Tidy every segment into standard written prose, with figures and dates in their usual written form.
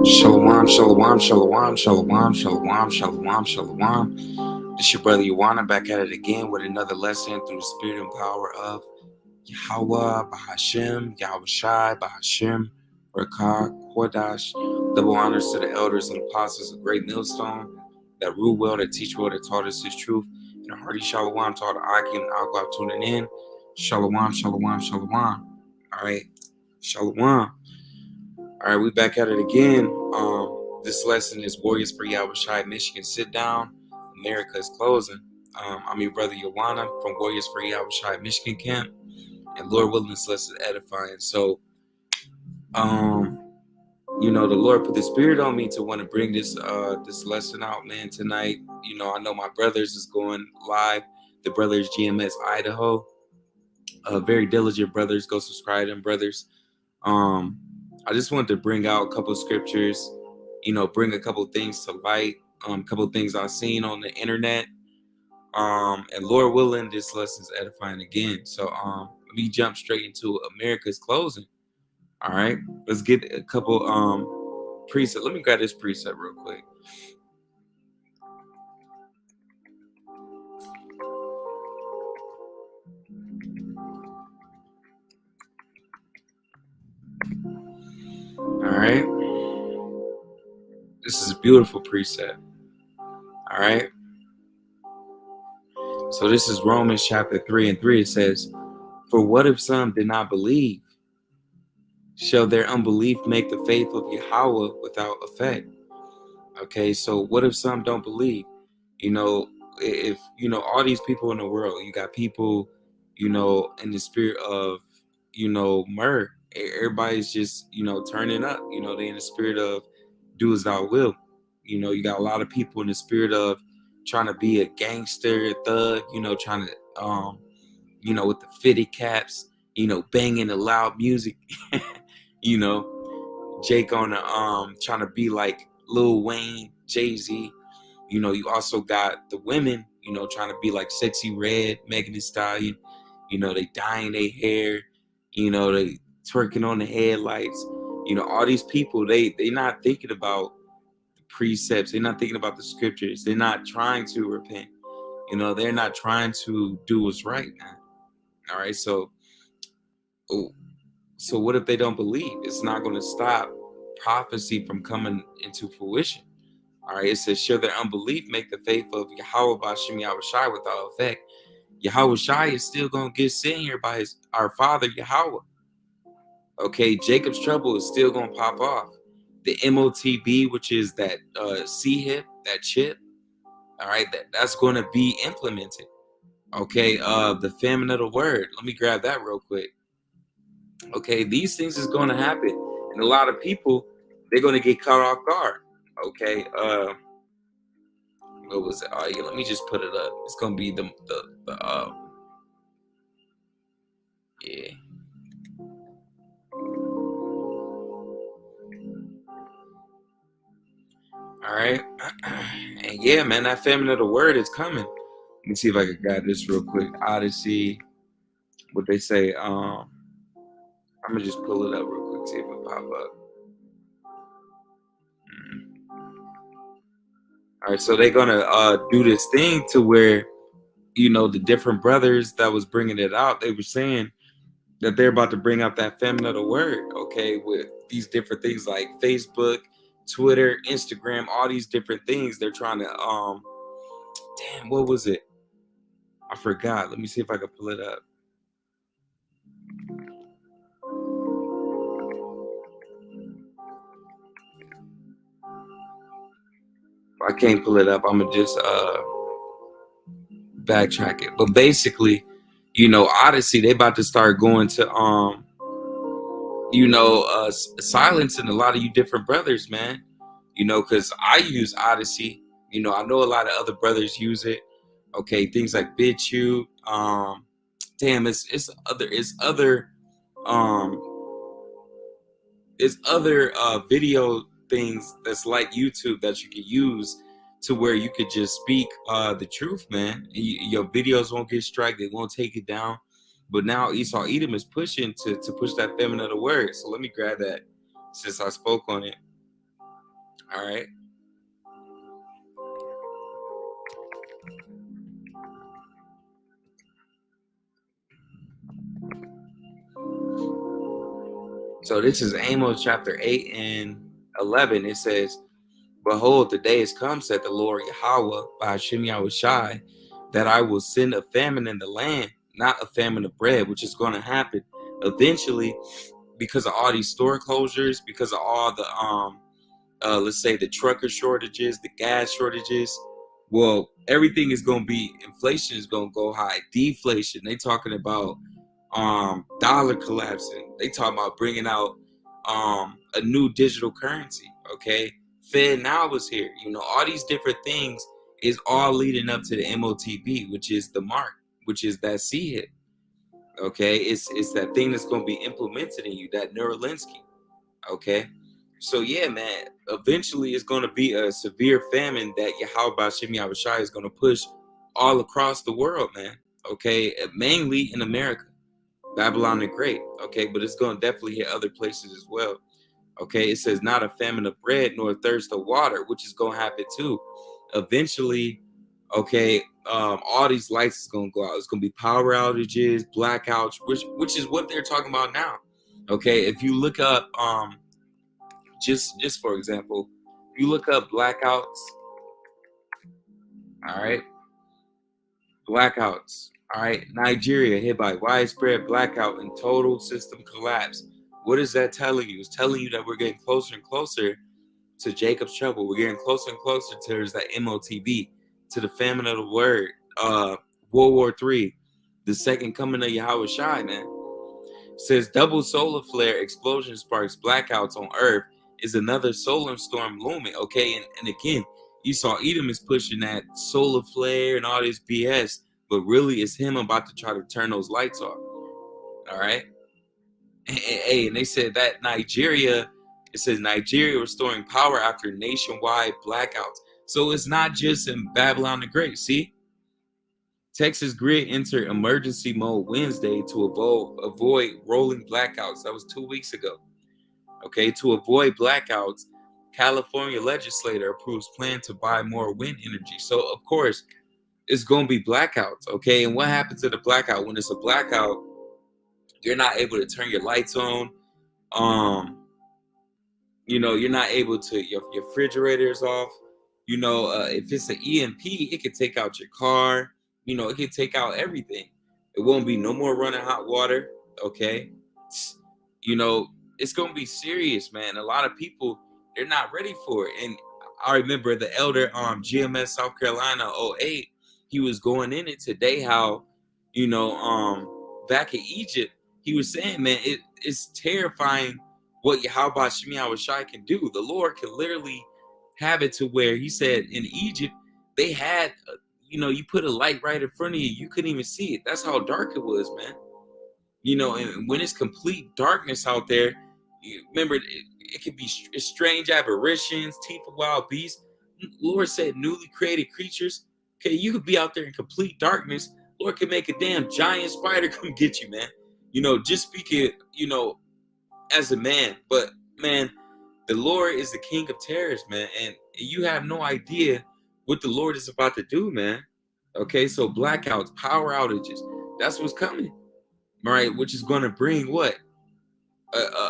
Shalom, shalom, shalom, shalom, shalom, shalom, shalom. This your brother Yawana back at it again with another lesson through the spirit and power of Yahweh, Bahashem, Yahweh Shai, Bahashem, Rakah, Kodash. Double honors to the elders and apostles of Great Millstone that rule well, that teach well, that taught us his truth. And a hearty shalom to all the Akim and Aqua tuning in. Shalom, shalom, shalom. All right, shalom. All right, we back at it again. This lesson is Warriors for Yahweh Shai, Michigan. Sit down. Amerikkka is closing. I'm your brother Yawana from Warriors for Yahweh Shai, Michigan camp. And Lord willing, this lesson is edifying. So, the Lord put the spirit on me to want to bring this lesson out, man, tonight. I know my brothers is going live. The brothers GMS Idaho. Very diligent brothers. Go subscribe to them, brothers. I just wanted to bring out a couple of scriptures, bring a couple of things to light, a couple of things I've seen on the internet. And Lord willing, this lesson is edifying again. So let me jump straight into Amerikka's closing. All right, let's get a couple preset. Let me grab this preset real quick. All right, this is a beautiful preset. All right, so this is Romans chapter 3:3. It says, "For what if some did not believe? Shall their unbelief make the faith of Yahweh without effect?" Okay, so what if some don't believe? If all these people in the world, you got people, in the spirit of, myrrh. Everybody's just, turning up. They in the spirit of do as thou will. You got a lot of people in the spirit of trying to be a gangster, thug. Trying to, with the fitted caps. Banging the loud music. Jake on the trying to be like Lil Wayne, Jay-Z. You also got the women, trying to be like Sexy Red, Megan Thee Stallion. They dyeing their hair, they twerking on the headlights. All these people, they not thinking about the precepts. They're not thinking about the scriptures. They're not trying to repent. They're not trying to do what's right, man. All right, so what if they don't believe? It's not going to stop prophecy from coming into fruition. All right, it says, "Shall their unbelief make the faith of Yahweh Bashem Yahweh Shai without effect?" Yahweh Shai is still going to get sent here by our father Yahweh. Okay, Jacob's trouble is still going to pop off. The MOTB, which is that C-hip, that chip, all right, that's going to be implemented. Okay, the famine of the word. Let me grab that real quick. Okay, these things is going to happen. And a lot of people, they're going to get caught off guard. Okay, what was it? Oh, yeah, let me just put it up. It's going to be the yeah. All right. And yeah, man, that famine of the word is coming. Let me see if I can grab this real quick. Odyssey, what they say. I'm gonna just pull it up real quick, see if it pop up. All right, so they're gonna do this thing to where, the different brothers that was bringing it out, they were saying that they're about to bring out that famine of the word. Okay, with these different things like Facebook, Twitter, Instagram, all these different things. They're trying to damn, what was it? I forgot. Let me see if I can pull it up. If I can't pull it up, I'm gonna just backtrack it. But basically, Odyssey, they about to start going to silencing a lot of you different brothers, man. Because I use Odyssey. I know a lot of other brothers use it. Okay, things like BitChute. Damn, it's other video things that's like YouTube that you can use to where you could just speak the truth, man. And your videos won't get strike, they won't take it down. But now Esau Edom is pushing to push that famine of the word. So let me grab that since I spoke on it. All right. So this is Amos chapter 8 and 11. It says, "Behold, the day is come, said the Lord Yahweh, by Hashem Yahushai, that I will send a famine in the land, not a famine of bread," which is going to happen eventually because of all these store closures, because of all the let's say the trucker shortages, the gas shortages. Well, everything is going to be, inflation is going to go high, deflation. They talking about dollar collapsing. They talking about bringing out a new digital currency. Okay, Fed now is here. You know, all these different things is all leading up to the MOTB, which is the mark, which is that C hit. Okay, it's that thing that's going to be implemented in you, that Neuralinsky. Okay, so yeah, man, eventually it's going to be a severe famine that Yahweh Bashem Yahushai is going to push all across the world, man. Okay, mainly in America, Babylon the Great. Okay, but it's going to definitely hit other places as well. Okay, it says not a famine of bread nor a thirst of water, which is going to happen too. Eventually, okay, all these lights is going to go out. It's going to be power outages, blackouts, which is what they're talking about now. Okay, if you look up just for example, if you look up blackouts, all right, blackouts, all right, Nigeria hit by widespread blackout and total system collapse. What is that telling you? It's telling you that we're getting closer and closer to Jacob's trouble. We're getting closer and closer to that MOTB, to the famine of the word, World War III, the second coming of Yahweh Shai, man. It says double solar flare explosion sparks blackouts on Earth is another solar storm looming. Okay, and again, you saw Edom is pushing that solar flare and all this BS, but really it's him about to try to turn those lights off. All right. Hey, and they said that Nigeria, it says Nigeria restoring power after nationwide blackouts. So it's not just in Babylon the Great. See, Texas grid entered emergency mode Wednesday to avoid rolling blackouts. That was 2 weeks ago. Okay, to avoid blackouts, California legislator approves plan to buy more wind energy. So of course, it's going to be blackouts. Okay, and what happens to the blackout? When it's a blackout, you're not able to turn your lights on. You know, you're not able to, your refrigerator's off. You know, if it's an EMP, it could take out your car. You know, it could take out everything. It won't be no more running hot water. Okay, you know, it's gonna be serious, man. A lot of people, they're not ready for it. And I remember the elder GMS South Carolina '08, he was going in it today how, you know, back in Egypt, he was saying, man, it's terrifying what Yahweh Shemi Awashai can do. The Lord can literally have it to where he said in Egypt, they had, you know, you put a light right in front of you, you couldn't even see it. That's how dark it was, man. You know, and when it's complete darkness out there, you remember, it could be strange aberrations, teeth of wild beasts. Lord said newly created creatures. Okay, you could be out there in complete darkness. Lord can make a damn giant spider come get you, man. You know, just speaking, you know, as a man. But man, the Lord is the King of terrors, man, and you have no idea what the Lord is about to do, man. Okay, so blackouts, power outages, that's what's coming, right? Which is going to bring what?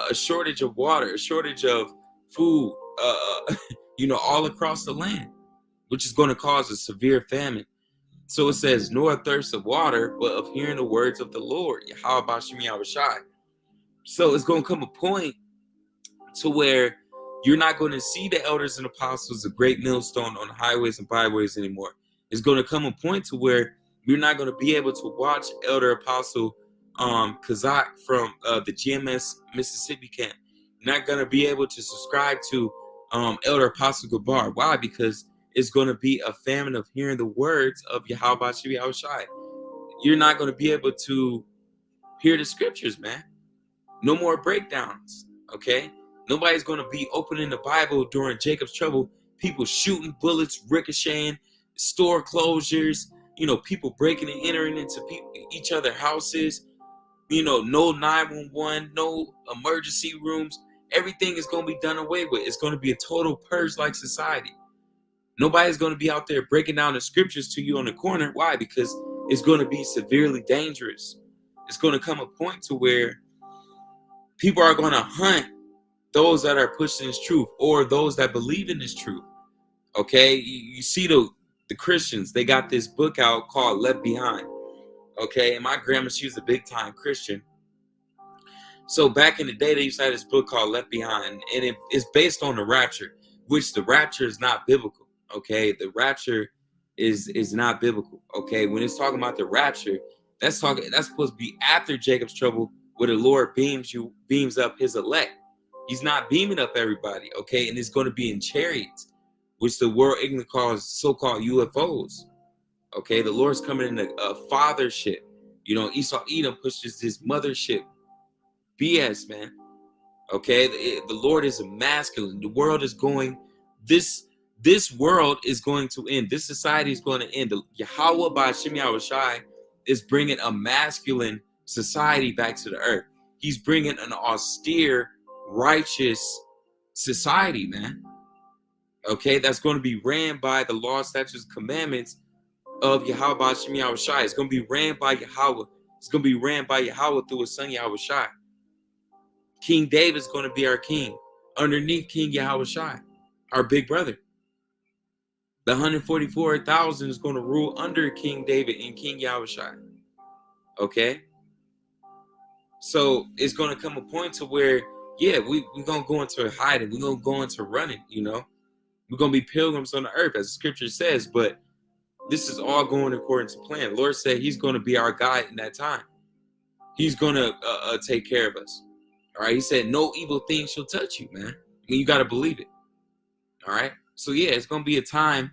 A shortage of water, a shortage of food, you know, all across the land, which is going to cause a severe famine. So it says, nor a thirst of water, but of hearing the words of the Lord. Yahweh Bashem Yahushai. So it's going to come a point to where you're not going to see the elders and apostles, a great millstone on the highways and byways anymore. It's going to come a point to where you're not going to be able to watch Elder Apostle Kazak from the GMS Mississippi camp. You're not going to be able to subscribe to Elder Apostle Gabar. Why? Because it's going to be a famine of hearing the words of Yahweh Shai. You're not going to be able to hear the scriptures, man. No more breakdowns, okay? Nobody's going to be opening the Bible during Jacob's trouble. People shooting bullets, ricocheting, store closures, you know, people breaking and entering into each other's houses, you know, no 911, no emergency rooms. Everything is going to be done away with. It's going to be a total purge-like society. Nobody's going to be out there breaking down the scriptures to you on the corner. Why? Because it's going to be severely dangerous. It's going to come a point to where people are going to hunt those that are pushing this truth or those that believe in this truth. Okay, you see the Christians, they got this book out called Left Behind. Okay, and my grandma, she was a big time Christian. So back in the day, they used to have this book called Left Behind, and it's based on the rapture, which the rapture is not biblical. Okay, the rapture is not biblical. Okay, when it's talking about the rapture, that's supposed to be after Jacob's trouble, where the Lord beams up his elect. He's not beaming up everybody. Okay, and it's going to be in chariots, which the world ignorantly calls so-called UFOs. Okay, the Lord's coming in a fathership. You know, Esau Edom pushes this mothership. BS, man. Okay, the Lord is a masculine. The world is going. This world is going to end. This society is going to end. The Yahweh by Shem Yahushai is bringing a masculine society back to the earth. He's bringing an austere, righteous society, man. Okay, that's going to be ran by the law, statutes, commandments of Yahweh by Shem Yahushai. It's going to be ran by Yahweh. It's going to be ran by Yahweh through his son Yahushai. King David's going to be our king underneath King Yahushai, our big brother. The 144,000 is going to rule under King David and King Yahushai. Okay? So it's going to come a point to where, yeah, we're going to go into hiding. We're going to go into running, you know. We're going to be pilgrims on the earth, as the scripture says. But this is all going according to plan. The Lord said he's going to be our guide in that time. He's going to take care of us. All right, he said, no evil thing shall touch you, man. I mean, you got to believe it. All right. So, yeah, it's going to be a time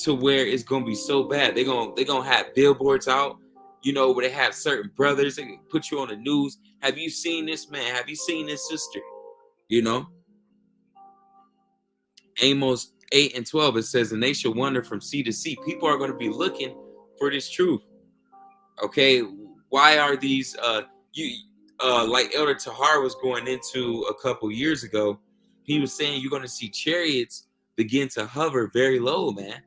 to where it's going to be so bad. They're going to have billboards out, you know, where they have certain brothers. They can put you on the news. Have you seen this man? Have you seen this sister? You know, Amos 8:12, it says, and they shall wander from sea to sea. People are going to be looking for this truth. Okay. Why are these, like Elder Tahar was going into a couple years ago, he was saying you're going to see chariots begin to hover very low, man.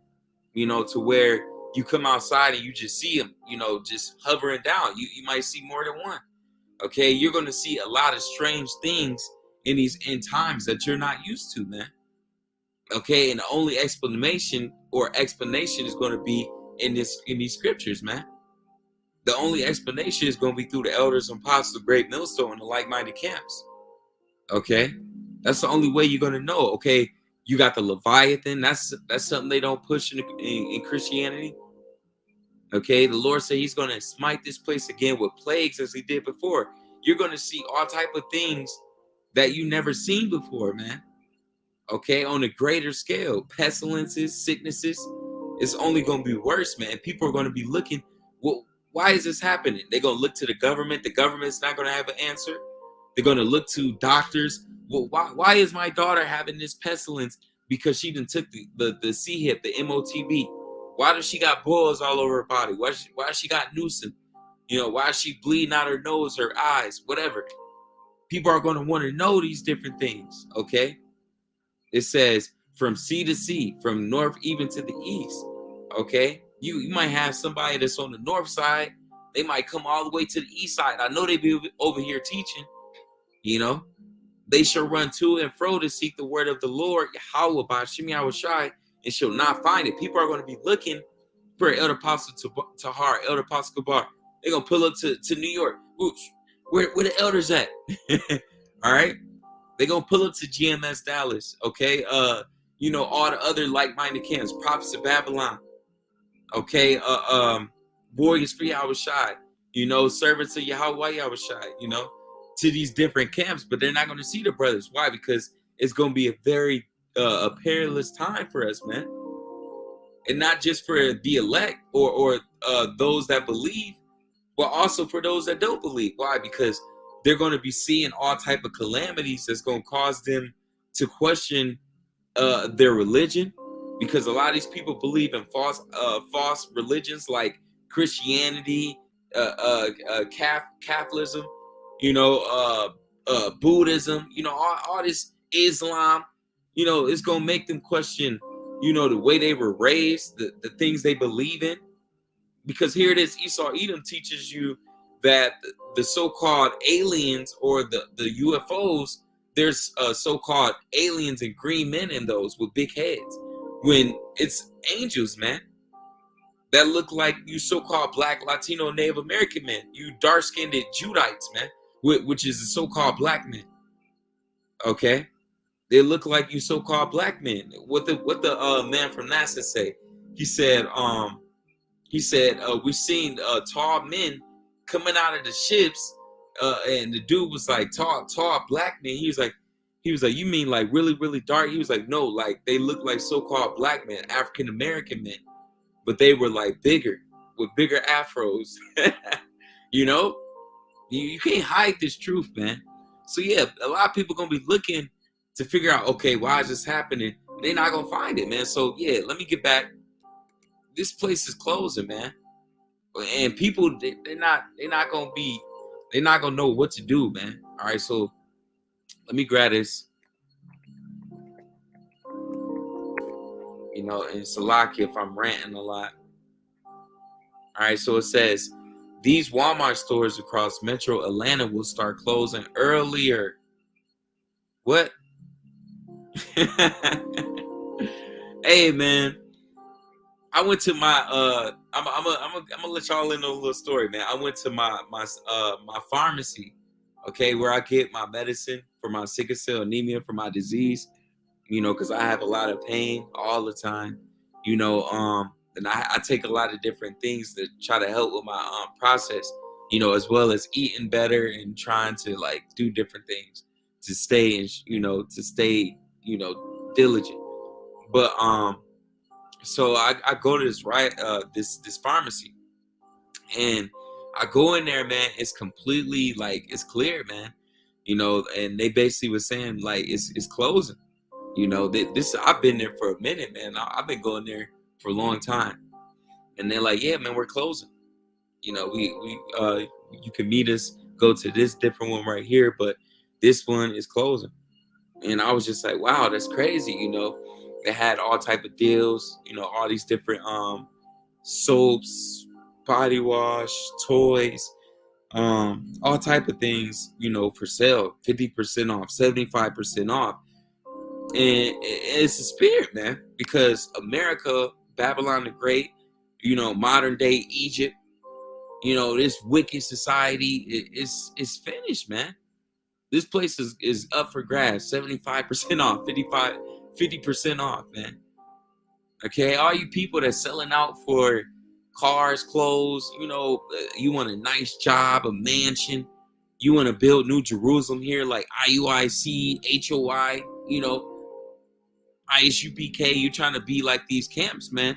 You know, to where you come outside and you just see them, you know, just hovering down. You might see more than one. Okay, you're going to see a lot of strange things in these end times that you're not used to, man. Okay, and the only explanation is going to be in these scriptures, man. The only explanation is going to be through the elders and apostles of Great Millstone and the like-minded camps. Okay, that's the only way you're going to know. Okay, you got the Leviathan. That's something they don't push in Christianity. Okay, the Lord said he's going to smite this place again with plagues as he did before. You're going to see all type of things that you never seen before, man. Okay, on a greater scale, pestilences, sicknesses. It's only going to be worse, man. People are going to be looking, well, why is this happening? They're going to look to the government. The government's not going to have an answer. They're going to look to doctors. Well, why is my daughter having this pestilence? Because she done took the C-hip, the MOTB. Why does she got boils all over her body? Why she got Newsom? You know, why is she bleeding out her nose, her eyes, whatever? People are going to want to know these different things, okay? It says from sea to sea, from north even to the east, okay? You might have somebody that's on the north side. They might come all the way to the east side. I know they be over here teaching, you know. They shall run to and fro to seek the word of the Lord, Yahweh by Shem Yahushai, and shall not find it. People are going to be looking for Elder Apostle Tahar, Elder Apostle Kabar. They're going to pull up to New York. Oops, where the elders at? All right. They're going to pull up to GMS Dallas, okay? You know, all the other like-minded camps, Prophets of Babylon, okay? Warriors for Yahushai, you know, servants of Yahweh Yahushai, you know, to these different camps, but they're not going to see the brothers. Why? Because it's going to be a very a perilous time for us, man. And not just for the elect or those that believe, but also for those that don't believe. Why? Because they're going to be seeing all type of calamities that's going to cause them to question their religion, because a lot of these people believe in false religions like Christianity, Catholicism, you know, Buddhism, all this Islam, it's gonna make them question, the way they were raised, the things they believe in. Because here it is, Esau Edom teaches you that the so-called aliens or the UFOs, there's so-called aliens and green men in those with big heads, when it's angels, man, that look like you so-called black, Latino, Native American men, you dark-skinned Judites, man, which is the so-called black men. Okay, they look like you so-called black men. What the man from NASA say? He said, we've seen tall men coming out of the ships, and the dude was like, tall black men. He was like, you mean like really, really dark? He was like, no, like they look like so-called black men, African American men, but they were like bigger, with bigger afros. you know, you can't hide this truth, man. So yeah, a lot of people gonna be looking to figure out, okay, why is this happening? They're not gonna find it, man. So yeah, let me get back. This place is closing, man, and people they're not gonna know what to do, man. All right, so let me grab this, and Salaki if I'm ranting a lot. All right, so it says these Walmart stores across Metro Atlanta will start closing earlier. What? Hey, man. I went to my I'm gonna let y'all in on a little story, man. I went to my pharmacy, okay, where I get my medicine for my sickle cell anemia, for my disease, because I have a lot of pain all the time, and I take a lot of different things to try to help with my process, as well as eating better and trying to like do different things to stay and diligent. But so I go to this pharmacy, and I go in there, man. It's completely like it's clear, man. And they basically was saying like it's closing. This I've been there for a minute, man. I've been going there for a long time, and they're like, yeah, man, we're closing. We you can meet us, go to this different one right here, but this one is closing. And I was just like, wow, that's crazy. They had all type of deals, all these different soaps, body wash, toys, all type of things, for sale, 50% off, 75% off. And it's a spirit, man, because America, Babylon the Great, modern day Egypt, this wicked society is finished, man. This place is up for grabs, 75% off, 50% off, man. Okay, all you people that's selling out for cars, clothes, you want a nice job, a mansion, you want to build New Jerusalem here, like IUIC, HOI, ISUPK, you trying to be like these camps, man,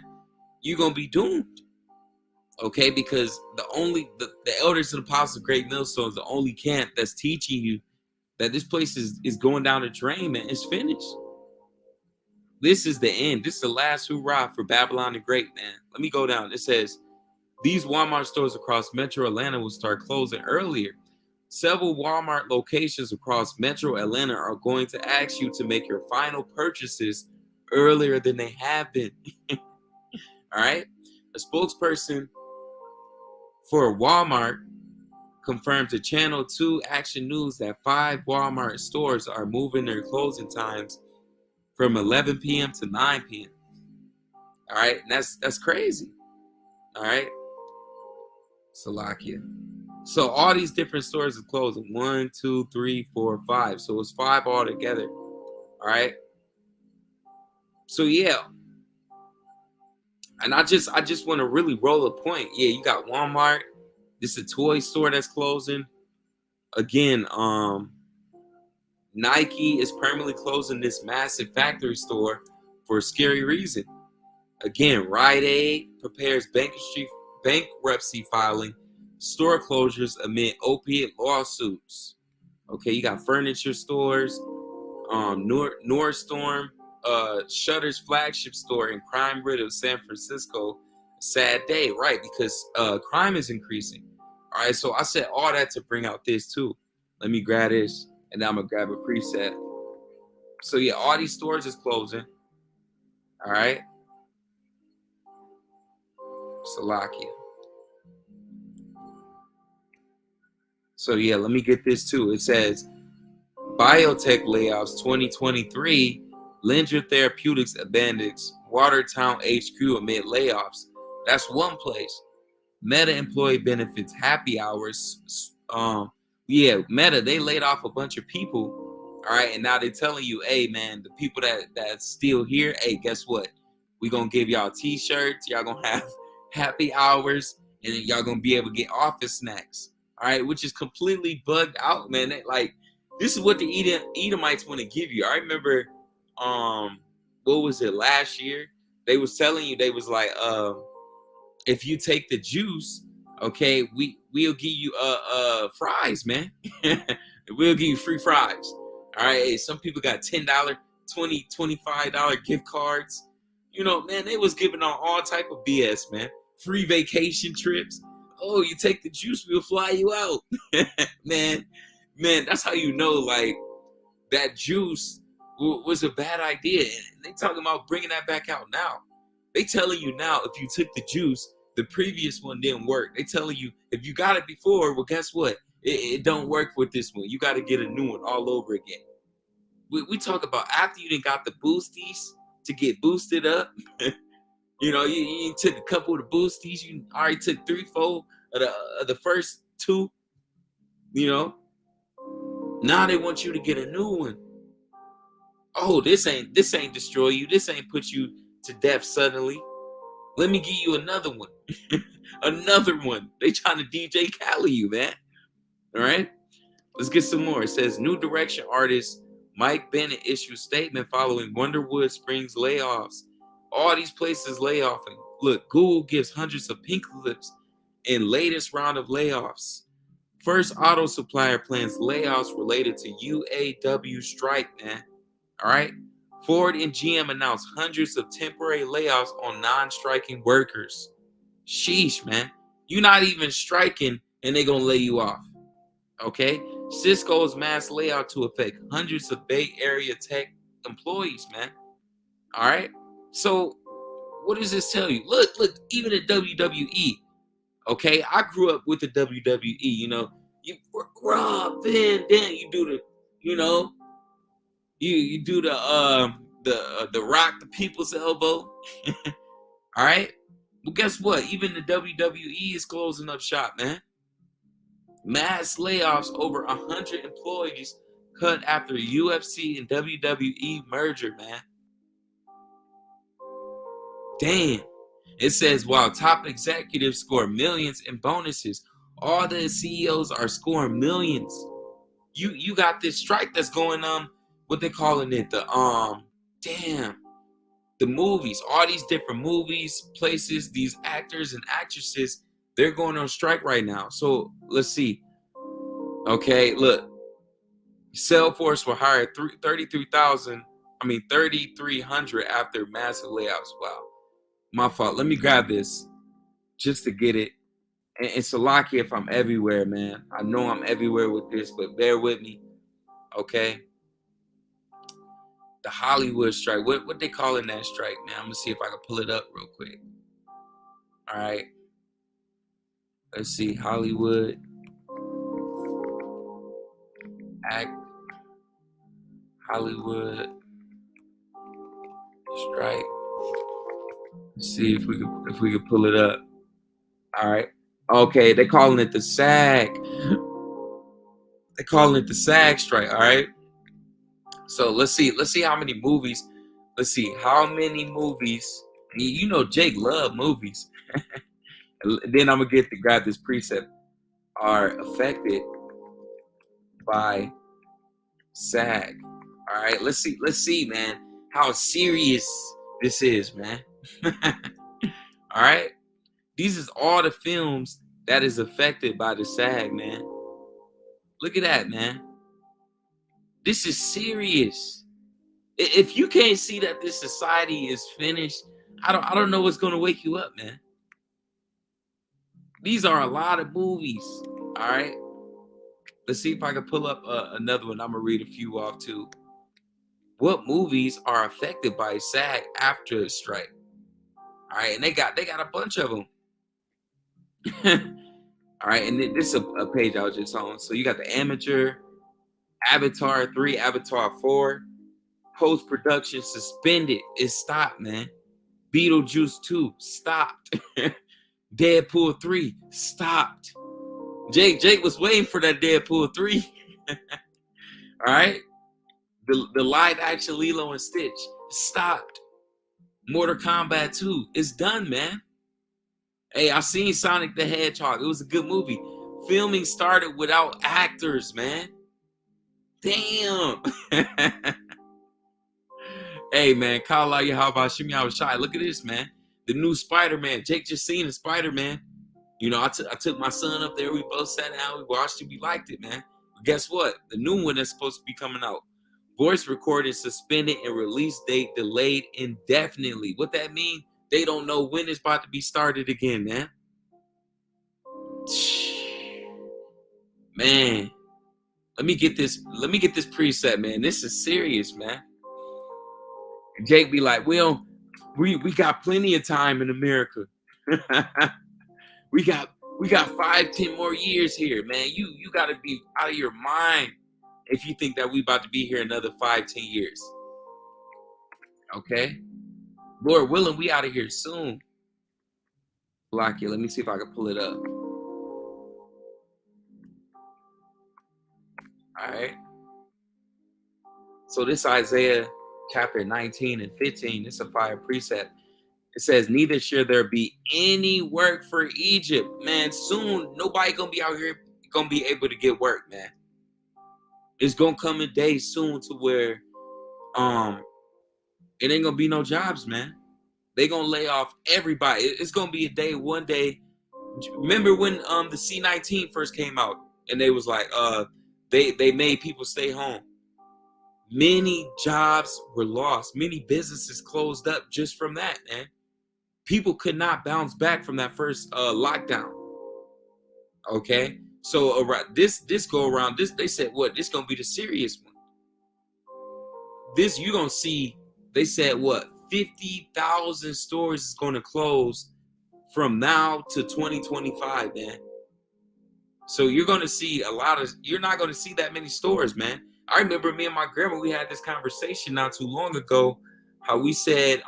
you're going to be doomed. Okay, because the elders and apostles of Great Millstone is the only camp that's teaching you that this place is going down the drain, man. It's finished. This is the end. This is the last hurrah for Babylon the Great, man. Let me go down. It says, these Walmart stores across Metro Atlanta will start closing earlier. Several Walmart locations across Metro Atlanta are going to ask you to make your final purchases earlier than they have been. All right? A spokesperson for Walmart confirmed to Channel 2 Action News that 5 Walmart stores are moving their closing times from 11 p.m. to 9 p.m. All right, and that's crazy. All right, Salakia. So all these different stores are closing. 1, 2, 3, 4, 5. So it's 5 altogether. All right. So yeah, and I just want to really roll a point. Yeah, you got Walmart. This is a toy store that's closing. Again, Nike is permanently closing this massive factory store for a scary reason. Again, Rite Aid prepares bankruptcy filing, store closures amid opiate lawsuits. Okay, you got furniture stores, Nordstorm shutters flagship store in crime-riddled San Francisco. Sad day, right? Because crime is increasing. All right, so I said all that to bring out this too. Let me grab this. and then I'm gonna grab a preset. So yeah, all these stores is closing. All right, Slovakia. So yeah, let me get this too. It says biotech layoffs 2023. Linger Therapeutics abandons Watertown HQ amid layoffs. That's one place. Meta employee benefits happy hours. Yeah, Meta, they laid off a bunch of people. All right, and now they're telling you, hey man, the people that's still here, hey, guess what? We gonna give y'all t-shirts, y'all gonna have happy hours, and then y'all gonna be able to get office snacks. All right, which is completely bugged out, man. Like, this is what the Edomites want to give you. I remember, what was it, last year? They was telling you, they was like, if you take the juice, okay, we'll give you fries, man. We'll give you free fries. All right. Some people got $10, $20, $25 gift cards. You know, man, they was giving on all type of BS, man. Free vacation trips. Oh, you take the juice, we'll fly you out. man, that's how you know, like, that juice was a bad idea. And they talking about bringing that back out now. They telling you now, if you took the juice, the previous one didn't work. They telling you, if you got it before, well, guess what? It don't work with this one. You got to get a new one all over again. We talk about after you done got the boosties to get boosted up. You know, you took a couple of the boosties. You already took 3-4 of the first two. You know, now they want you to get a new one. Oh, this ain't destroy you. This ain't put you to death suddenly. Let me give you another one. Another one. They trying to DJ Khaled you, man. All right. Let's get some more. It says New Direction artist Mike Bennett issued statement following Wonderwood Springs layoffs. All these places layoffing. Look, Google gives hundreds of pink slips in latest round of layoffs. First auto supplier plans layoffs related to UAW strike, man. All right. Ford and GM announced hundreds of temporary layoffs on non-striking workers. Sheesh, man. You're not even striking and they're going to lay you off. Okay. Cisco's mass layout to affect hundreds of Bay Area tech employees, man. All right. So what does this tell you? Look, even the WWE. Okay. I grew up with the WWE, you know. You Rob, then you do the, you know, you do the rock the people's elbow. All right. Well, guess what? Even the WWE is closing up shop, man. Mass layoffs, over 100 employees cut after UFC and WWE merger, man. Damn. It says while top executives score millions in bonuses, all the CEOs are scoring millions. You got this strike that's going on, what they calling it, the movies, all these different movies, places, these actors and actresses, they're going on strike right now. So let's see. Okay, look. Salesforce will hire 3,300 after massive layoffs. Wow. My fault. Let me grab this just to get it. And it's a lucky if I'm everywhere, man. I know I'm everywhere with this, but bear with me. Okay. The Hollywood strike. What they calling that strike, man? I'm gonna see if I can pull it up real quick. All right. Let's see. Hollywood Hollywood strike. Let's see if we could pull it up. All right. Okay, they're calling it the SAG. They're calling it the SAG strike. All right. So let's see how many movies. Let's see how many movies. You know Jake love movies. Then I'm gonna grab this precept. Are affected by SAG. All right. Let's see, man, how serious this is, man. All right. These is all the films that is affected by the SAG, man. Look at that, man. This is serious. If you can't see that this society is finished, I don't know what's gonna wake you up, man. These are a lot of movies. All right. Let's see if I can pull up another one. I'm gonna read a few off too. What movies are affected by SAG after a strike? All right, and they got a bunch of them. All right, and this is a page I was just on. So you got the Amateur, Avatar 3, Avatar 4, post production suspended. It stopped, man. Beetlejuice 2 stopped. Deadpool 3 stopped. Jake was waiting for that Deadpool 3. All right. The live action Lilo and Stitch stopped. Mortal Kombat 2 is done, man. Hey, I seen Sonic the Hedgehog. It was a good movie. Filming started without actors, man. Damn. Hey, man, call out your how about Shimmy I was shy. Look at this, man. The new Spider-Man. Jake just seen the Spider-Man. You know, I took my son up there. We both sat down. We watched it. We liked it, man. But guess what? The new one that's supposed to be coming out. Voice recording suspended and release date delayed indefinitely. What that mean? They don't know when it's about to be started again, man. Man, let me get this preset, man. This is serious, man. Jake be like, we got plenty of time in America. we got 5-10 more years here, man. You gotta be out of your mind if you think that we about to be here another 5-10 years. Okay? Lord willing, we out of here soon. Block it. Let me see if I can pull it up. Alright. So this Isaiah chapter 19 and 15, it's a fire precept. It says, neither shall there be any work for Egypt. Man, soon nobody gonna be out here gonna be able to get work, man. It's gonna come a day soon to where it ain't gonna be no jobs, man. They gonna lay off everybody. It's gonna be a day, one day. Remember when the C-19 first came out and they was like they made people stay home. Many jobs were lost. Many businesses closed up just from that, man. People could not bounce back from that first lockdown. Okay, so this go around, this they said what this gonna be the serious one. This you gonna see. They said what 50,000 stores is gonna close from now to 2025, man. So you're gonna see you're not gonna see that many stores, man. I remember me and my grandma, we had this conversation not too long ago, how we said,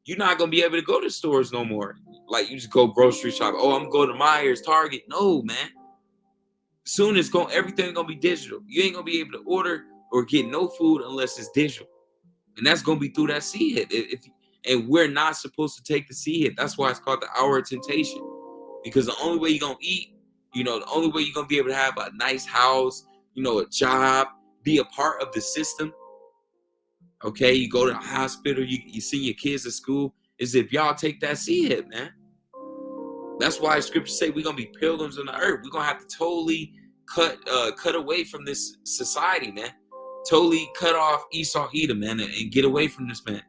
you're not gonna be able to go to stores no more. Like you just go grocery shop. Oh, I'm going to Myers, Target. No, man. Soon everything gonna be digital. You ain't gonna be able to order or get no food unless it's digital. And that's gonna be through that sea hit. And we're not supposed to take the sea hit. That's why it's called the hour of temptation. Because the only way you're gonna eat, the only way you're gonna be able to have a nice house, a job, be a part of the system. Okay, you go to the hospital, you see your kids at school, is if y'all take that sea hit, man. That's why scriptures say we're gonna be pilgrims on the earth. We're gonna have to totally cut away from this society, man. Totally cut off Esau Edom, man, and get away from this man.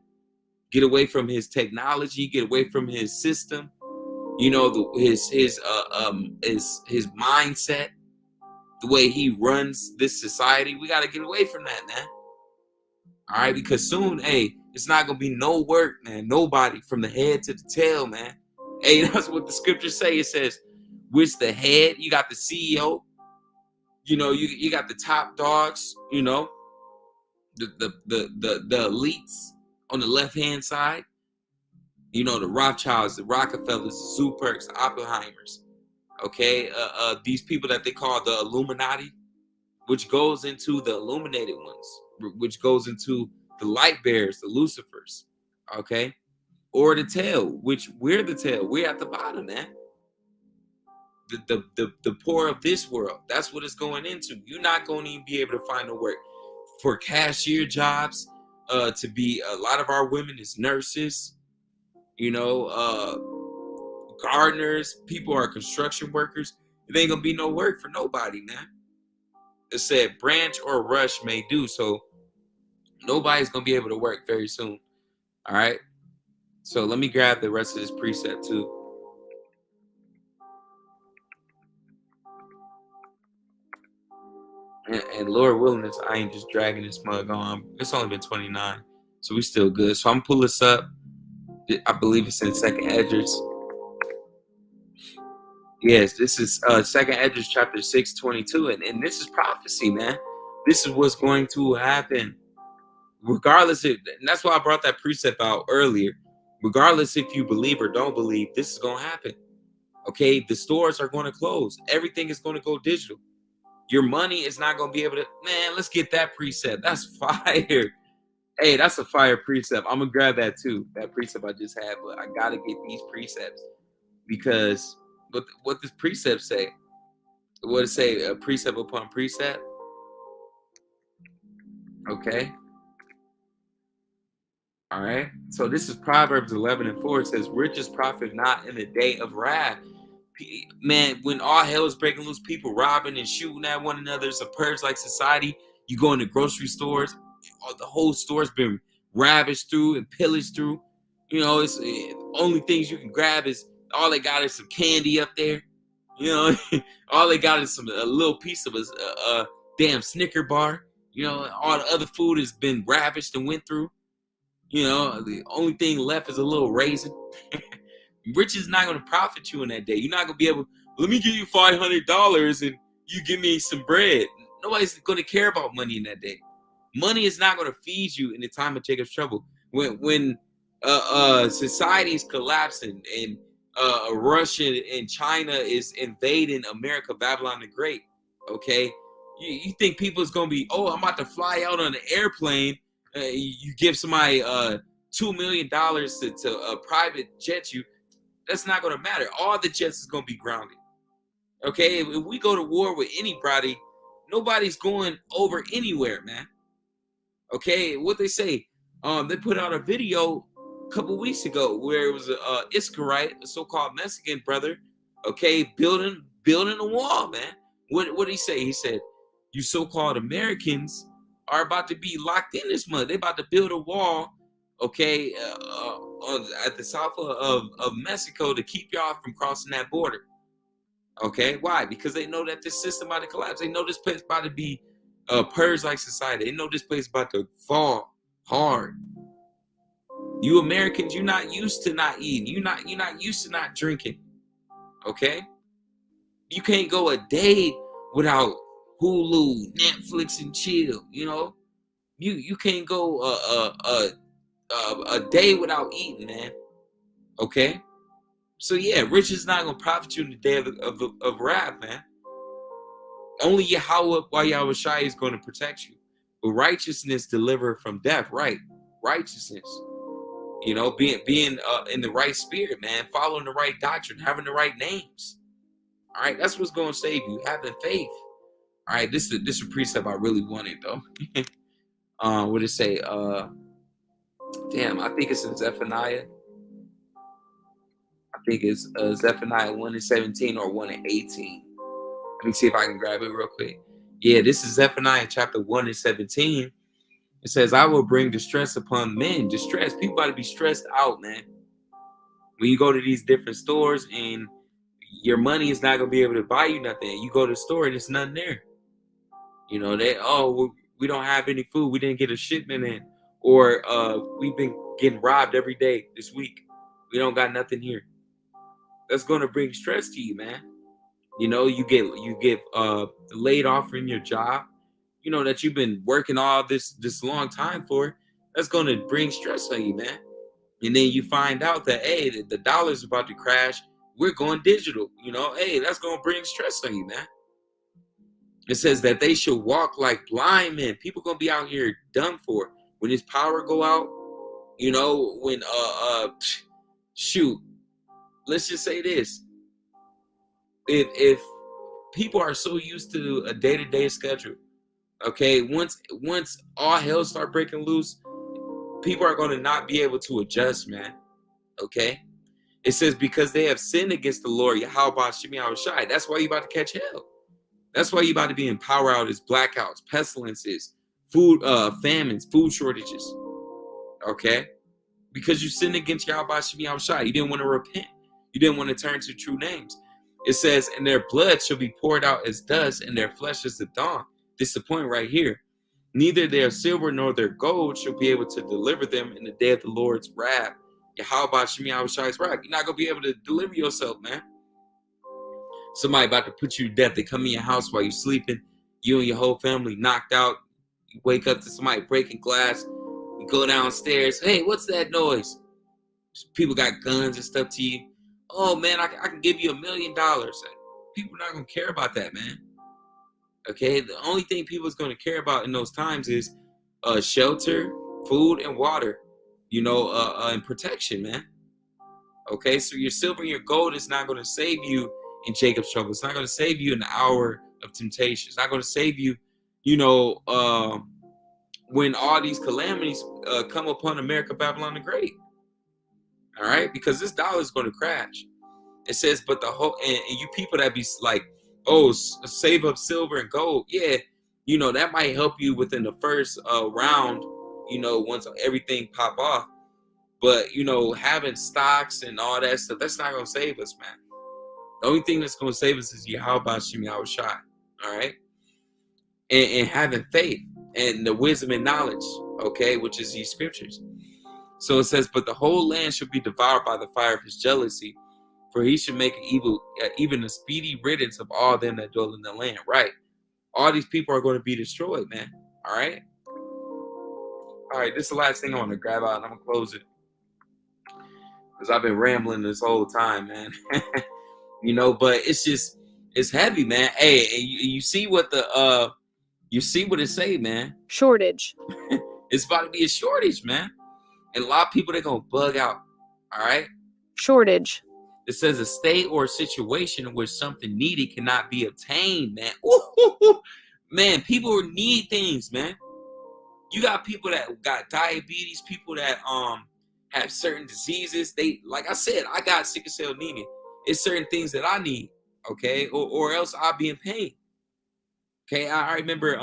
Get away from his technology, get away from his system, his mindset, the way he runs this society. We gotta get away from that, man. All right, because soon, hey, it's not gonna be no work, man. Nobody from the head to the tail, man. Hey, that's what the scriptures say. It says, which the head, you got the CEO, you got the top dogs, the elites on the left hand side, the Rothschilds, the Rockefellers, the Zuperks, the Oppenheimers. Okay, these people that they call the Illuminati, which goes into the illuminated ones, which goes into the light bearers, the Lucifers. Okay, or the tail, which we're the tail. We're at the bottom, man. The poor of this world. That's what it's going into. You're not going to even be able to find no work for cashier jobs. To be a lot of our women is nurses. Gardeners. People are construction workers. It ain't gonna be no work for nobody, man. It said branch or rush may do so. Nobody's gonna be able to work very soon. All right. So let me grab the rest of this precept too. And Lord willing, this I ain't just dragging this mug on. It's only been 29, so we still good. So I'm gonna pull this up. I believe it's in Second Edges. Yes, this is Second Edges chapter 6:22, and this is prophecy, man. This is what's going to happen, regardless of. And that's why I brought that precept out earlier. Regardless if you believe or don't believe, this is gonna happen. Okay, the stores are going to close. Everything is going to go digital. Your money is not going to be able to. Man, let's get that precept. That's fire. Hey, that's a fire precept. I'm gonna grab that too. That precept I just had, but I gotta get these precepts because what does precept say? What it say? A precept upon precept. Okay. All right. So this is Proverbs 11:4. It says, "Riches profit not in the day of wrath." Man, when all hell is breaking loose, people robbing and shooting at one another, it's a purge like society. You go into grocery stores, the whole store's been ravaged through and pillaged through. You know, it's only things you can grab is all they got is some candy up there. You know, all they got is a little piece of a damn Snicker bar. You know, all the other food has been ravaged and went through. You know, the only thing left is a little raisin. Riches is not going to profit you in that day. You're not going to be able, let me give you $500 and you give me some bread. Nobody's going to care about money in that day. Money is not going to feed you in the time of Jacob's trouble. When society is collapsing and Russia and China is invading America, Babylon the Great, okay? You think people is going to be, oh, I'm about to fly out on an airplane. You give somebody $2 million to a private jet you. That's not going to matter. All the jets is going to be grounded. Okay, if we go to war with anybody, nobody's going over anywhere, man. Okay, what they say? They put out a video a couple weeks ago where it was a Iscarite, a so-called Mexican brother, okay, building a wall, man. What did he say? He said, "You so-called Americans are about to be locked in this month. They're about to build a wall, okay, at the south of Mexico to keep y'all from crossing that border." Okay, why? Because they know that this system about to collapse. They know this place about to be purge like society. They know this place about to fall hard. You Americans, you're not used to not eating. You're not used to not drinking. Okay, you can't go a day without Hulu, Netflix, and chill. You know, you can't go a day without eating, man. Okay, so yeah, riches is not gonna profit you in the day of wrath, man. Only Yahweh, while Yahweh Shai is going to protect you. But righteousness deliver from death, right? Righteousness. You know, being in the right spirit, man, following the right doctrine, having the right names. All right, that's what's going to save you. Having faith. All right, this is a precept I really wanted though. What did it say? Damn, I think it's in Zephaniah. I think it's Zephaniah 1:17 or 1:18. Let me see if I can grab it real quick. Yeah, this is Zephaniah chapter 1:17. It says, "I will bring distress upon men." Distress. People got to be stressed out, man. When you go to these different stores and your money is not going to be able to buy you nothing. You go to the store and there's nothing there. You know, we don't have any food. We didn't get a shipment in. Or we've been getting robbed every day this week. We don't got nothing here. That's going to bring stress to you, man. You know, you get laid off from your job, you know, that you've been working all this long time for. That's going to bring stress on you, man. And then you find out that, hey, the dollar's about to crash. We're going digital. You know, hey, that's going to bring stress on you, man. It says that they should walk like blind men. People going to be out here done for. When his power go out, you know, when shoot, let's just say this. If people are so used to a day-to-day schedule, okay, once all hell start breaking loose, people are going to not be able to adjust, man. Okay, it says because they have sinned against the Lord, Yahweh Shemi Shai. That's why you about to catch hell. That's why you about to be in power outages, blackouts, pestilences, food famines, food shortages. Okay, because you sinned against Yahweh Shemi Shai. You didn't want to repent. You didn't want to turn to true names. It says, "And their blood shall be poured out as dust, and their flesh as the dawn." This is the point right here. Neither their silver nor their gold shall be able to deliver them in the day of the Lord's wrath. How about Shemi Awashai's wrath? You're not going to be able to deliver yourself, man. Somebody about to put you to death. They come in your house while you're sleeping. You and your whole family knocked out. You wake up to somebody breaking glass. You go downstairs. Hey, what's that noise? People got guns and stuff to you. Oh, man, I can give you $1 million. People are not going to care about that, man. Okay, the only thing people is going to care about in those times is shelter, food, and water, and protection, man. Okay, so your silver and your gold is not going to save you in Jacob's trouble. It's not going to save you in the hour of temptation. It's not going to save you, when all these calamities come upon America, Babylon the Great. All right, because this dollar is going to crash. It says, but the whole, and you people that be like, oh, save up silver and gold. Yeah, that might help you within the first round, once everything pop off. But, having stocks and all that stuff, that's not going to save us, man. The only thing that's going to save us is Yahweh Shemi Awashai, all right? And having faith and the wisdom and knowledge, okay, which is these scriptures. So it says, but the whole land shall be devoured by the fire of his jealousy, for he should make evil, even a speedy riddance of all them that dwell in the land, right? All these people are going to be destroyed, man, all right? All right, this is the last thing I want to grab out, and I'm going to close it. Because I've been rambling this whole time, man. But it's heavy, man. Hey, you see what it say, man. Shortage. It's about to be a shortage, man. And a lot of people, they're going to bug out, all right? Shortage. It says a state or a situation in which something needed cannot be obtained, man. Ooh, man, people need things, man. You got people that got diabetes, people that have certain diseases. They, like I said, I got sickle cell anemia. It's certain things that I need, okay, or else I'll be in pain. Okay, I remember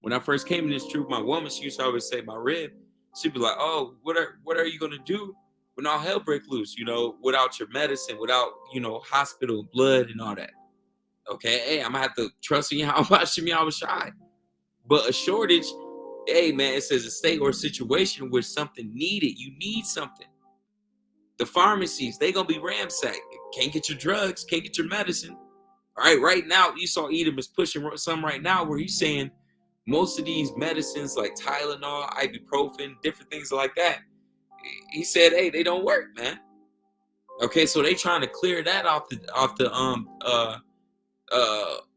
when I first came in this truth, my woman, she used to always say my rib. She'd be like, "Oh, what are you gonna do when all hell break loose? Without your medicine, without hospital blood and all that." Okay, hey, I'm gonna have to trust in how much Shemi Awashai. But a shortage. Hey, man, it says a state or a situation where something needed. You need something. The pharmacies, they going to be ransacked. Can't get your drugs, can't get your medicine. All right, right now, Esau Edom is pushing some right now where he's saying most of these medicines like Tylenol, ibuprofen, different things like that, he said, hey, they don't work, man. Okay, so they trying to clear that off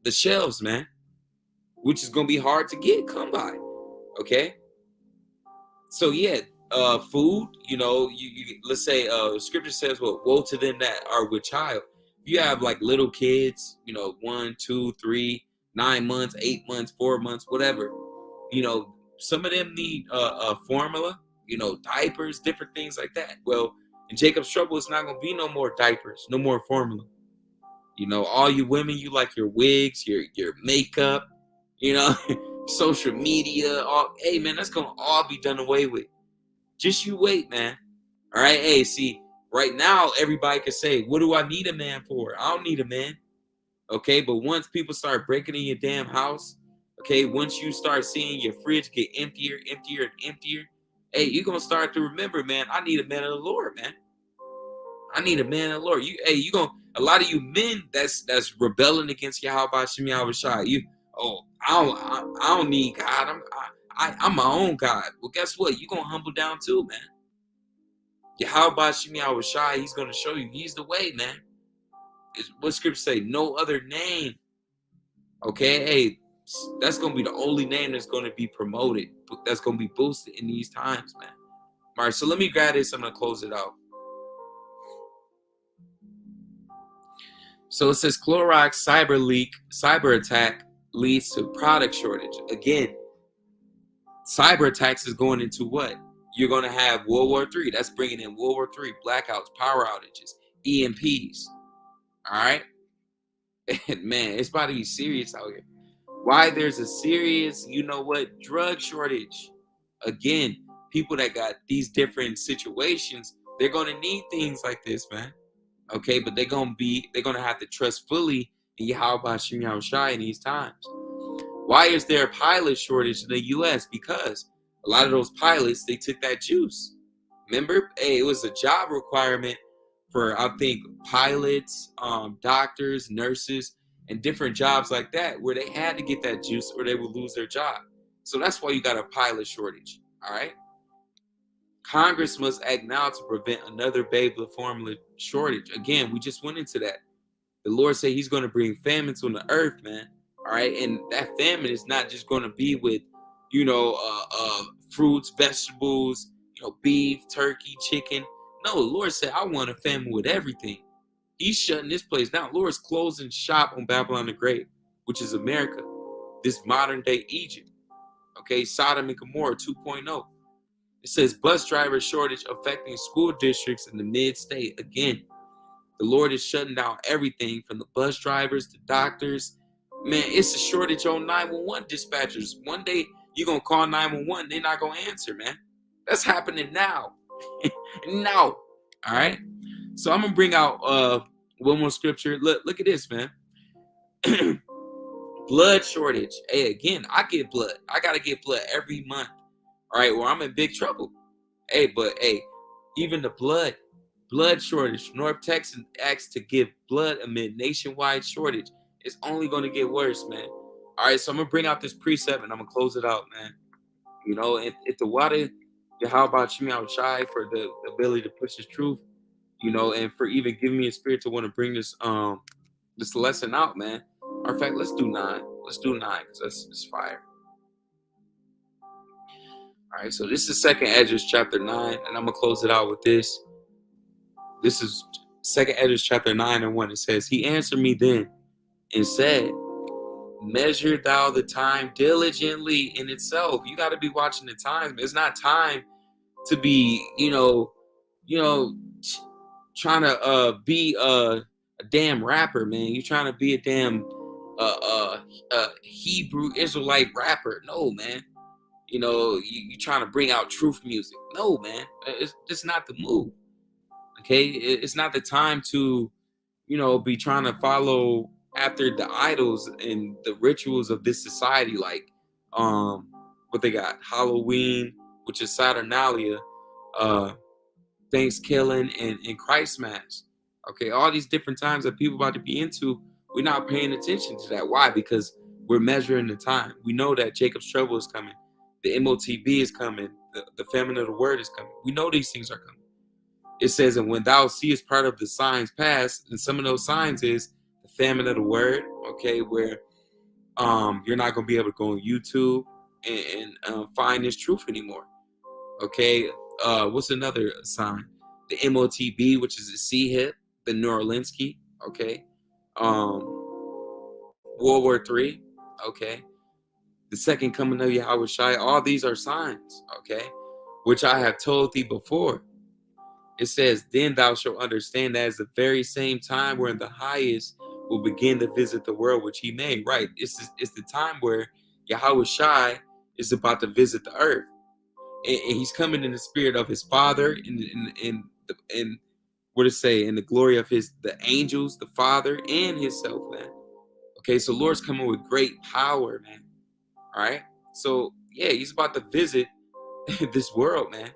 the shelves, man, which is going to be hard to come by. Okay, so yeah, food, you let's say scripture says, well, woe to them that are with child. If you have like little kids, 1, 2, 3, 9 months, 8 months, 4 months, whatever, some of them need a formula, diapers, different things like that. Well, in Jacob's trouble, it's not going to be no more diapers, no more formula. All you women, you like your wigs, your makeup, social media, hey man, that's gonna all be done away with. Just you wait, man. All right, hey, see, right now everybody can say, what do I need a man for? I don't need a man. Okay, but once people start breaking in your damn house, okay, once you start seeing your fridge get emptier, emptier, and emptier, hey, you're gonna start to remember, man, I need a man of the Lord, man. I need a man of the Lord. A lot of you men that's rebelling against Yahweh Shemi Awashai. I don't need God. I'm my own God. Well, guess what? You're going to humble down too, man. Yahweh Shemi Awashai, he's going to show you. He's the way, man. What scripture say? No other name. Okay? Hey, that's going to be the only name that's going to be promoted. That's going to be boosted in these times, man. All right, so let me grab this. I'm going to close it out. So it says Clorox cyber attack leads to product shortage. Again, cyber attacks is going into what? You're going to have World War III. That's bringing in World War III, blackouts, power outages, EMPs. All right? And man, it's about to be serious out here. Why there's a serious, drug shortage. Again, people that got these different situations, they're going to need things like this, man. Okay, but they're gonna have to trust fully in Yahweh Shemi Awashai in these times. Why is there a pilot shortage in the U.S.? Because a lot of those pilots, they took that juice. Remember, hey, it was a job requirement for, I think, pilots, doctors, nurses, and different jobs like that, where they had to get that juice or they would lose their job. So that's why you got a pilot shortage. All right. Congress must act now to prevent another baby formula shortage. Again, we just went into that. The Lord said He's going to bring famines on the earth, man. All right, and that famine is not just going to be with, fruits, vegetables, beef, turkey, chicken. No, the Lord said, I want a famine with everything. He's shutting this place down. The Lord's closing shop on Babylon the Great, which is America, this modern day Egypt. Okay, Sodom and Gomorrah 2.0. It says bus driver shortage affecting school districts in the mid-state. Again, the Lord is shutting down everything from the bus drivers to doctors. Man, it's a shortage on 911 dispatchers. One day you're going to call 911, they're not going to answer, man. That's happening now. Now. All right. So I'm going to bring out one more scripture. Look at this, man. Blood shortage. Hey, again, I get blood. I got to get blood every month. All right, well, I'm in big trouble. Hey, but hey, even the blood shortage. North Texas acts to give blood amid nationwide shortage. It's only going to get worse, man. All right, so I'm going to bring out this precept and I'm going to close it out, man. If the water, how about you, out shy for the ability to push this truth, and for even giving me a spirit to want to bring this lesson out, man. In fact, let's do 9. Let's do 9 because that's fire. All right, so this is 2nd Esdras chapter 9, and I'm going to close it out with this. This is 2nd Esdras chapter 9 and 1. It says, He answered me then and said, measure thou the time diligently in itself. You got to be watching the time. It's not time to be, trying to be a damn rapper, man. You're trying to be a damn Hebrew Israelite rapper. No, man. You trying to bring out truth music. No, man. It's just not the move. Okay? It's not the time to, be trying to follow after the idols and the rituals of this society, like what they got, Halloween, which is Saturnalia, Thanksgiving, and Christmas. Okay, all these different times that people about to be into, we're not paying attention to that. Why? Because we're measuring the time. We know that Jacob's trouble is coming. The MOTB is coming. The famine of the word is coming. We know these things are coming. It says, and when thou seest part of the signs pass, and some of those signs is the famine of the word, okay, where you're not going to be able to go on YouTube and find this truth anymore. Okay, what's another sign? The MOTB, which is the C-hip, the Neuralinsky, okay, World War III, okay, the second coming of Yahweh Shai. All these are signs, okay, which I have told thee before. It says, then thou shalt understand that is the very same time wherein the highest will begin to visit the world which he made. Right. It's the time where Yahweh Shai is about to visit the earth. And he's coming in the spirit of his Father, in what to say, in the glory of the angels, the Father, and himself, man. Okay, so Lord's coming with great power, man. All right. So yeah, he's about to visit this world, man.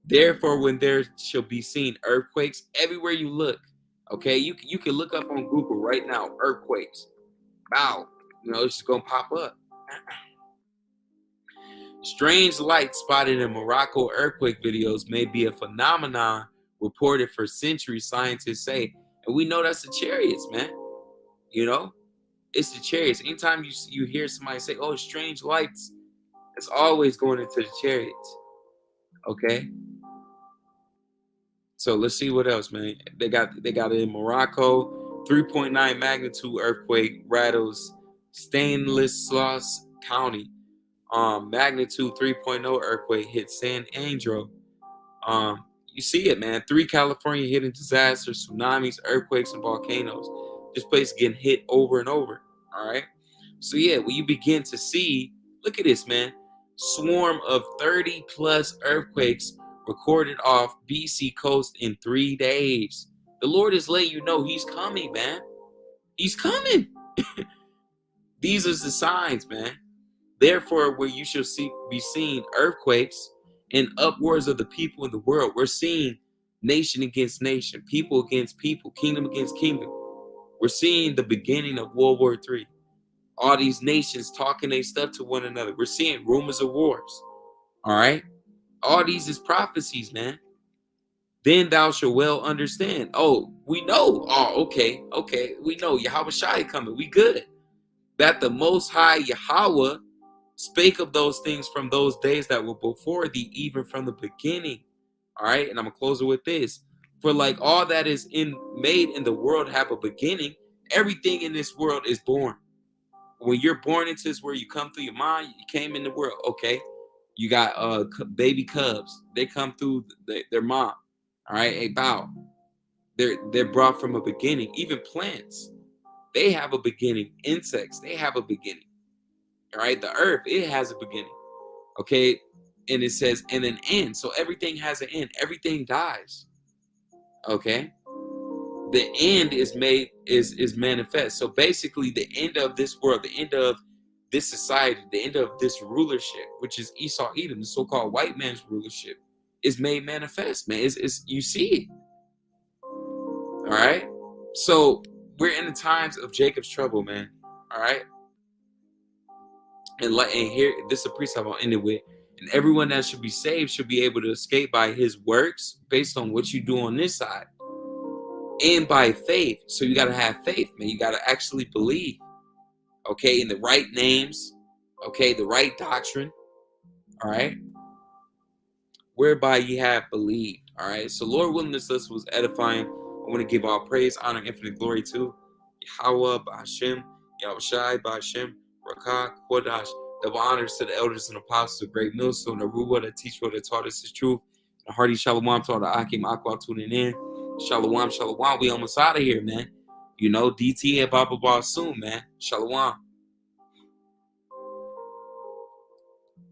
Therefore, when there shall be seen earthquakes everywhere you look, okay, you can look up on Google right now, earthquakes. Wow, it's just gonna pop up. Strange lights spotted in Morocco earthquake videos may be a phenomenon reported for centuries, scientists say, and we know that's the chariots, man. It's the chariots. Anytime you hear somebody say, "Oh, strange lights," it's always going into the chariots. Okay. So let's see what else, man. They got it in Morocco. 3.9 magnitude earthquake rattles Stanislaus County. Magnitude 3.0 earthquake hit San Andreas. You see it, man. 3 California hidden disasters, tsunamis, earthquakes, and volcanoes. This place getting hit over and over. All right. So yeah, when you begin to see, look at this, man. Swarm of 30 plus earthquakes recorded off BC coast in 3 days. The Lord is letting you know he's coming, man. He's coming. These are the signs, man. Therefore, where you shall be seeing earthquakes and upwards of the people in the world. We're seeing nation against nation, people against people, kingdom against kingdom. We're seeing the beginning of World War III. All these nations talking their stuff to one another. We're seeing rumors of wars. All right? All these is prophecies, man. Then thou shalt well understand. Oh, we know. Oh, okay. We know Yahweh Shai coming. We good. That the Most High Yahweh spake of those things from those days that were before thee, even from the beginning. All right, and I'm gonna close it with this. For like all that is made in the world have a beginning. Everything in this world is born. When you're born into this world, you come through your mind. You came in the world. Okay, you got baby cubs. They come through their mom. All right, hey bow. They're brought from a beginning. Even plants, they have a beginning. Insects, they have a beginning. All right, the earth, it has a beginning. Okay, and it says and an end. So everything has an end. Everything dies. Okay, the end is made is manifest. So basically, the end of this world, the end of this society, the end of this rulership, which is Esau Edom, the so-called white man's rulership, is made manifest. Man, it's you see it. All right. So we're in the times of Jacob's trouble, man. All right. And here, this is a precept I'll end it with. And everyone that should be saved should be able to escape by his works based on what you do on this side. And by faith. So you got to have faith, man. You got to actually believe. Okay. In the right names. Okay. The right doctrine. All right. Whereby you have believed. All right. So Lord willing, this list was edifying. I want to give all praise, honor, infinite glory to Yahweh, Ba'ashem, Yahushai, Ba'ashem, Rakah, Kodash. Double honors to the elders and apostles of Great Millstone, the Ruwa, the teacher that taught us his truth. The hearty Shalom to all the Akim Aqua tuning in. Shalom, Shalom. We almost out of here, man. You know, DT and Baba soon, man. Shalom.